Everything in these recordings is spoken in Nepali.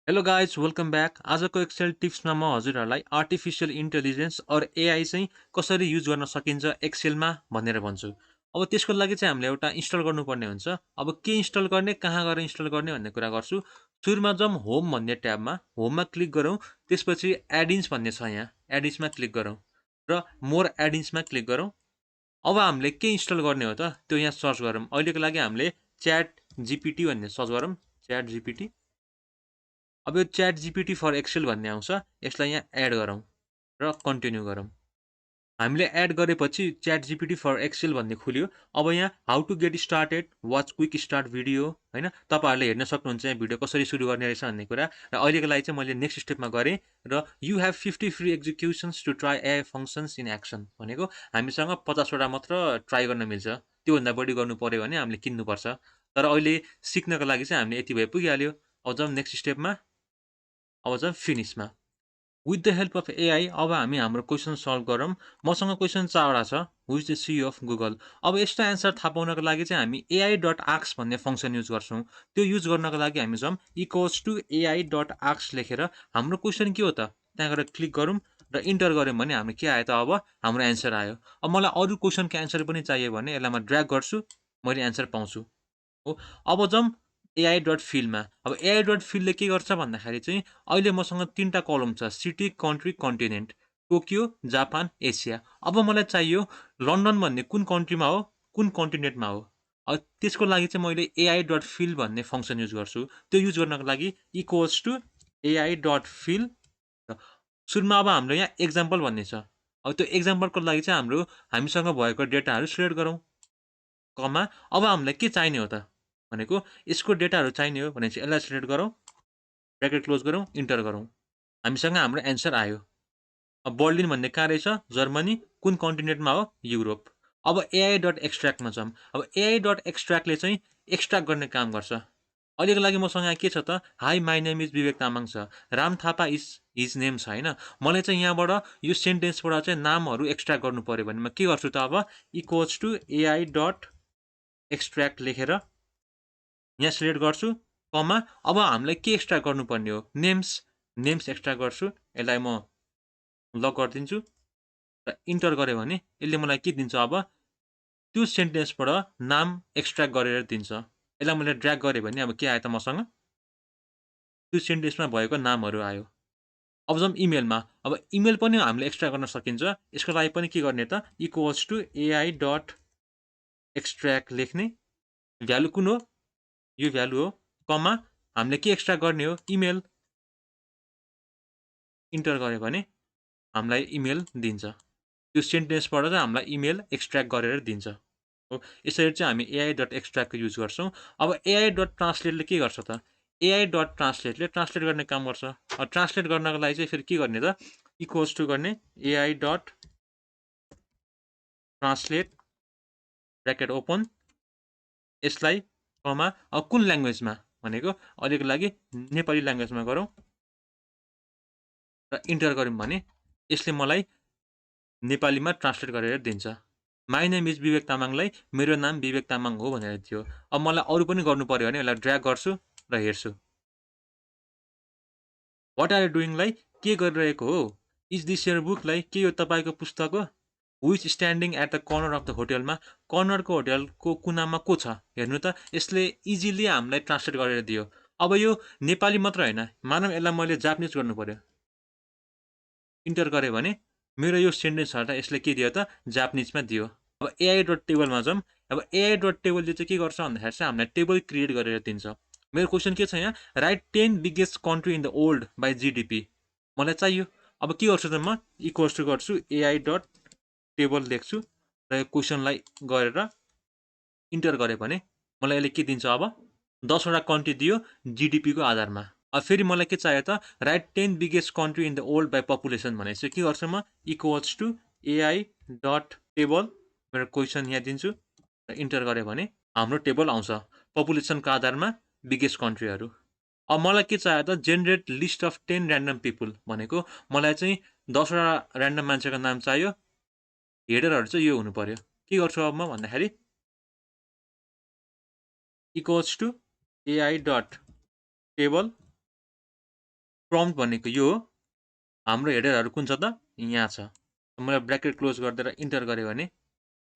Hello guys welcome back. आजको एक्सेल टिप्समा म हजुरहरूलाई आर्टिफिसियल इन्टेलिजेन्स अर एआई चाहिँ कसरी युज गर्न सकिन्छ एक्सेलमा भनेर भन्छु। अब त्यसको लागि चाहिँ हामीले एउटा इन्स्टल गर्नुपर्ने हुन्छ। अब के इन्स्टल गर्ने, कहाँ गएर इन्स्टल गर्ने भन्ने कुरा गर्छु। सुरुमा जाउँ होम भन्ने ट्याबमा, होममा क्लिक गरौँ। त्यसपछि एडिन्स भन्ने छ, यहाँ एडिन्समा क्लिक गरौँ र मोर एडिन्समा क्लिक गरौँ। अब हामीले के इन्स्टल गर्ने हो त त्यो यहाँ सर्च गरौँ। अहिलेको लागि हामीले च्याट जिपिटी भन्ने सर्च गरौँ, च्याट जिपिटी। अब यो च्याट जिपिटी फर एक्सेल भन्ने आउँछ, यसलाई यहाँ एड गरौँ र कन्टिन्यू गरौँ। हामीले एड गरेपछि च्याट जिपिटी फर एक्सेल भन्ने खुल्यो। अब यहाँ how to get started, watch quick start video, होइन, तपाईँहरूले हेर्न सक्नुहुन्छ यहाँ भिडियो कसरी सुरु गर्ने रहेछ भन्ने कुरा। र अहिलेको लागि चाहिँ मैले नेक्स्ट स्टेपमा गरेँ र you have 50 free executions to try AI functions in action भनेको हामीसँग 50वटा मात्र ट्राई गर्न मिल्छ। त्योभन्दा बढी गर्नु पऱ्यो भने हामीले किन्नुपर्छ। तर अहिले सिक्नको लागि चाहिँ हामीले यति भए पुगिहाल्यो। अब जाउँ नेक्स्ट स्टेपमा, अब चाहिँ फिनिसमा। With the help of AI अब हामी हाम्रो क्वेसन सल्भ गरौँ। मसँग क्वेसन 4वटा छ। Who is the CEO of Google. अब यस्तो एन्सर थाहा पाउनको लागि चाहिँ हामी AI.ASK भन्ने फङ्सन युज गर्छौँ। त्यो युज गर्नको लागि हामी जाउँ इक्वल्स टु AI.ASK लेखेर हाम्रो क्वेसन के हो त त्यहाँ गएर क्लिक गरौँ र इन्टर गऱ्यौँ भने हाम्रो के आयो त, अब हाम्रो एन्सर आयो। अब मलाई अरू क्वेसनको एन्सर पनि चाहियो भने यसलाई म ड्र्याग गर्छु, मैले एन्सर पाउँछु हो। अब जाउँ AI.FILLमा। अब AI.FILLले के गर्छ भन्दाखेरि चाहिँ अहिले मसँग 3टा कलम छ, city, country, continent, Tokyo, Japan, Asia. अब मलाई चाहियो लन्डन भन्ने कुन कन्ट्रीमा हो, कुन कन्टिनेन्टमा हो। अब त्यसको लागि चाहिँ मैले AI.FILL भन्ने फङ्सन युज गर्छु। त्यो युज गर्नको लागि इक्वल्स टु AI.FILL। सुरुमा अब हाम्रो यहाँ एक्जाम्पल भन्ने छ। अब त्यो एक्जाम्पलको लागि चाहिँ हामीसँग भएको डेटाहरू सिलेक्ट गरौँ, कमा। अब हामीलाई के चाहिने हो त भनेको यसको डेटाहरू चाहिने हो भने चाहिँ यसलाई सिलेक्ट गरौँ, ब्र्याकेट क्लोज गरौँ, इन्टर गरौँ। हामीसँग हाम्रो एन्सर आयो। अब बर्लिन भन्ने कहाँ रहेछ, जर्मनी, कुन कन्टिनेन्टमा हो, युरोप। अब AI.एक्सट्र्याक्टमा जाउँ। अब AI.एक्सट्र्याक्टले चाहिँ एक्सट्र्याक्ट गर्ने काम गर्छ। अहिलेको लागि मसँग यहाँ के छ त, हाई माई नेम इज विवेक तामाङ छ, Ram Thapa is his name छ, होइन। मलाई चाहिँ यहाँबाट यो सेन्टेन्सबाट चाहिँ नामहरू एक्सट्र्याक्ट गर्नु पऱ्यो भने म के गर्छु त, अब इक्वल्स टु AI.एक्सट्र्याक्ट लेखेर यहाँ सिलेक्ट गर्छु, कमा। अब हामीलाई के एक्सट्र्याक्ट गर्नुपर्ने हो, नेम्स एक्सट्र्याक्ट गर्छु। यसलाई म लक गरिदिन्छु र इन्टर गरेँ भने यसले मलाई के दिन्छ, अब त्यो सेन्टेन्सबाट नाम एक्सट्र्याक्ट गरेर दिन्छ। यसलाई मैले ड्र्याग गरेँ भने अब के आयो त, मसँग त्यो सेन्टेन्समा भएको नामहरू आयो। अब जाउँ इमेलमा। अब इमेल पनि हामीले एक्सट्र्याक्ट गर्न सकिन्छ। यसको लागि पनि के गर्ने त, इक्वल्स टु AI.एक्सट्र्याक्ट लेख्ने, भ्यालु कुन हो, यो भ्यालु हो, कमा। हामीले के एक्सट्र्याक्ट गर्ने हो, इमेल, इन्टर गऱ्यो भने हामीलाई इमेल दिन्छ। त्यो सेन्टेन्सबाट चाहिँ हामीलाई इमेल एक्सट्र्याक्ट गरेर दिन्छ हो। यसरी चाहिँ हामी AI.एक्सट्र्याक्टको युज गर्छौँ। अब AI.ट्रान्सलेटले के गर्छ त, AI.ट्रान्सलेटले ट्रान्सलेट गर्ने काम गर्छ। अब ट्रान्सलेट गर्नको लागि चाहिँ फेरि के गर्ने त, इक्वल्स टु गर्ने AI.ट्रान्सलेट, ब्र्याकेट ओपन, यसलाई कमा। अब कुन ल्याङ्ग्वेजमा भनेको अहिलेको लागि नेपाली ल्याङ्ग्वेजमा गरौँ र इन्टर गऱ्यौँ भने यसले मलाई नेपालीमा ट्रान्सलेट गरेर दिन्छ। माई नेम इज विवेक तामाङलाई मेरो नाम विवेक तामाङ हो भनेर दियो। अब मलाई अरू पनि गर्नु पऱ्यो भने यसलाई ड्र्याग गर्छु र हेर्छु। वाट आर यु डुइङलाई के गरिरहेको हो, इज दिस यर बुकलाई के यो तपाईँको पुस्तक हो, who is standing at the corner of the होटेलमा कर्नरको होटेलको कुनामा को छ, हेर्नु त यसले इजिली हामीलाई ट्रान्सलेट गरेर दियो। अब यो नेपाली मात्र होइन, मानव यसलाई मैले जापानिज गर्नु पऱ्यो, इन्टर गरेँ भने मेरो यो सेन्टेन्सहरूलाई यसले के दियो त, जापानिजमा दियो। अब AI.टेबलमा जाउँ। अब AI.टेबलले चाहिँ के गर्छ भन्दाखेरि चाहिँ हामीलाई टेबल क्रिएट गरेर दिन्छ। मेरो क्वेसन के छ यहाँ, right 10 biggest country in the world by GDP मलाई चाहियो। अब के गर्छु त, म इक्वल्स टु गर्छु AI.टेबल लेख्छु र यो क्वेसनलाई गरेर इन्टर गरेँ भने मलाई यसले के दिन्छ, अब 10वटा कन्ट्री दियो जिडिपीको आधारमा। अब फेरि मलाई के चाहियो त, right 10 biggest country in the world by population भनेपछि के गर्छु म, इक्वल्स टु AI.टेबल, मेरो क्वेसन यहाँ दिन्छु र इन्टर गरेँ भने हाम्रो टेबल आउँछ पपुलेसनको आधारमा बिगेस्ट कन्ट्रीहरू। अब मलाई के चाहियो त, generate list of 10 random people भनेको मलाई चाहिँ 10वटा ऱ्यान्डम मान्छेको नाम चाहियो। हेडरहरू चाहिँ यो हुनु पऱ्यो। के गर्छु अब म भन्दाखेरि इक्वल्स टु AI.टेबल प्रम्प्ट भनेको यो हो। हाम्रो हेडरहरू कुन छ त? यहाँ छ। मैले ब्र्याकेट क्लोज गरिदिएर इन्टर गरेँ भने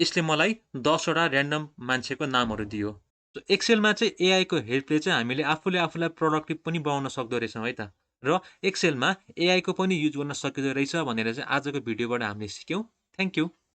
यसले मलाई 10 वटा ऱ्यान्डम मान्छेको नामहरू दियो। सो एक्सेलमा चाहिँ एआईको हेल्पले चाहिँ हामीले आफूले आफूलाई प्रोडक्टिभ पनि बनाउन सक्दो रहेछौँ है त। र एक्सेलमा एआईको पनि युज गर्न सकिँदो रहेछ भनेर चाहिँ आजको भिडियोबाट हामीले सिक्यौँ। Thank you.